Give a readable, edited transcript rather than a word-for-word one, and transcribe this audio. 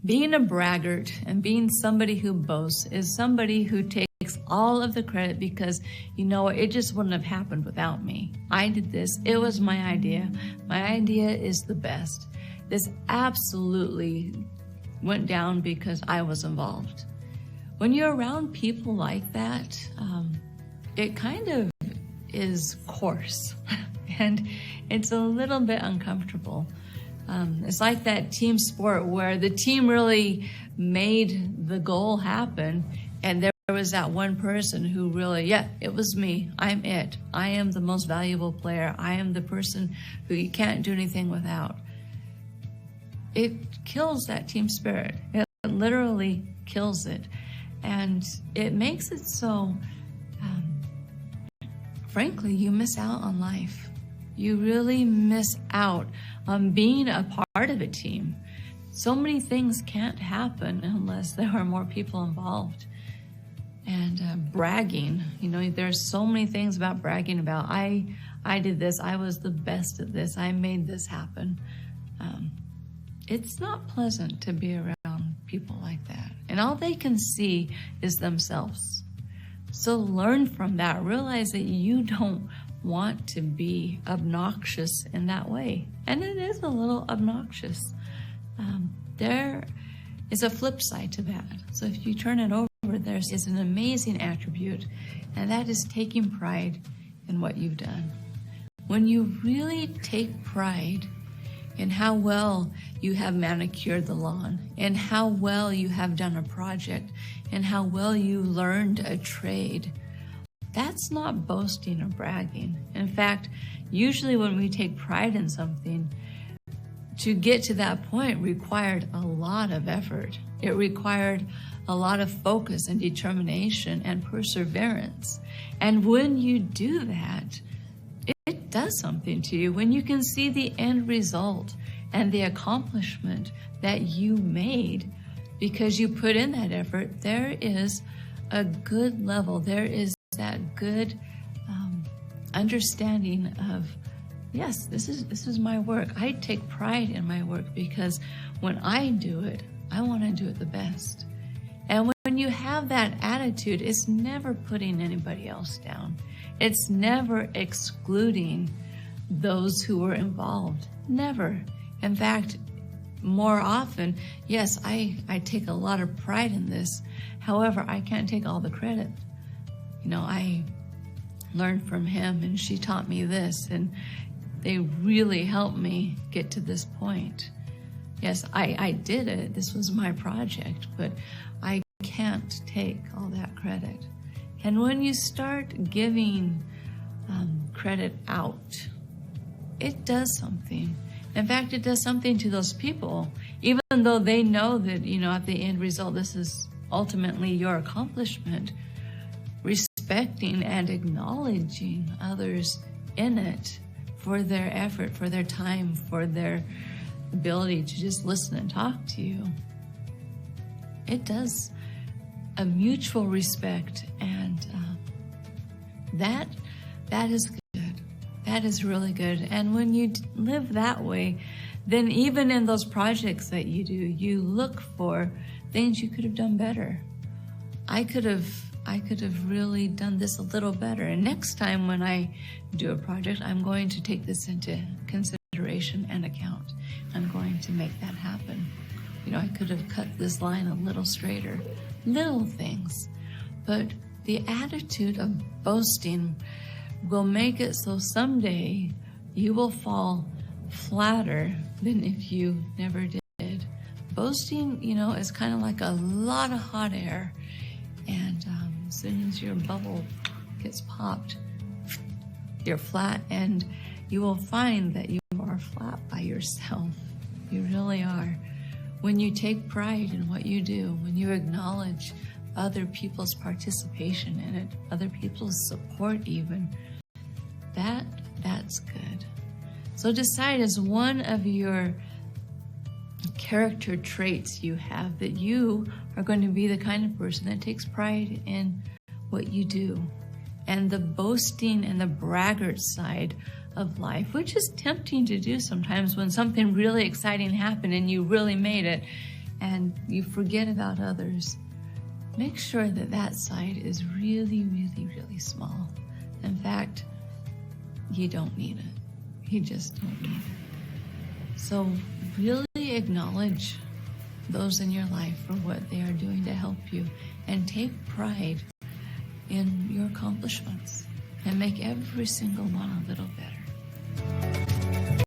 Being a braggart and being somebody who boasts is somebody who takes all of the credit because, you know, it just wouldn't have happened without me. I did this. It was my idea. My idea is the best. This absolutely went down because I was involved. When you're around people like that, it kind of is coarse and it's a little bit uncomfortable. It's like that team sport where the team really made the goal happen, and there was that one person who really, yeah, it was me. I'm it. I am the most valuable player. I am the person who you can't do anything without. It kills that team spirit. It literally kills it. And it makes it so, frankly, you miss out on life. You really miss out on being a part of a team. So many things can't happen unless there are more people involved. And bragging, you know, there's so many things about bragging about, I did this, I was the best at this, I made this happen. It's not pleasant to be around people like that. And all they can see is themselves. So learn from that. Realize that you don't want to be obnoxious in that way. And it is a little obnoxious. There is a flip side to that. So if you turn it over, there is an amazing attribute, and that is taking pride in what you've done. When you really take pride in how well you have manicured the lawn, and how well you have done a project, and how well you learned a trade, that's not boasting or bragging. In fact, usually when we take pride in something, to get to that point required a lot of effort. It required a lot of focus and determination and perseverance. And when you do that, it does something to you. When you can see the end result and the accomplishment that you made because you put in that effort, there is a good level. There is that good understanding of, yes, this is my work. I take pride in my work because when I do it, I want to do it the best. And when you have that attitude, it's never putting anybody else down. It's never excluding those who were involved. Never. In fact, more often, yes, I take a lot of pride in this. However, I can't take all the credit. You know, I learned from him and she taught me this, and they really helped me get to this point. Yes, I did it. This was my project, but I can't take all that credit. And when you start giving credit out, it does something. In fact, it does something to those people, even though they know that, you know, at the end result, this is ultimately your accomplishment. Respecting and acknowledging others in it for their effort, for their time, for their ability to just listen and talk to you. It does a mutual respect, and that is good. That is really good. And when you live that way, then even in those projects that you do, you look for things you could have done better. I could have really done this a little better. And next time when I do a project, I'm going to take this into consideration and account. I'm going to make that happen. You know, I could have cut this line a little straighter. Little things. But the attitude of boasting will make it so someday you will fall flatter than if you never did. Boasting, you know, is kind of like a lot of hot air. And as soon as your bubble gets popped, you're flat, and you will find that you are flat by yourself. You really are. When you take pride in what you do, when you acknowledge other people's participation in it, other people's support even, that's good. So decide as one of your character traits you have that you are going to be the kind of person that takes pride in what you do. And the boasting and the braggart side of life, which is tempting to do sometimes when something really exciting happened and you really made it, and you forget about others, make sure that that side is really, really, really small. In fact, you don't need it. You just don't need it. So really acknowledge those in your life for what they are doing to help you, and take pride in your accomplishments and make every single one a little better.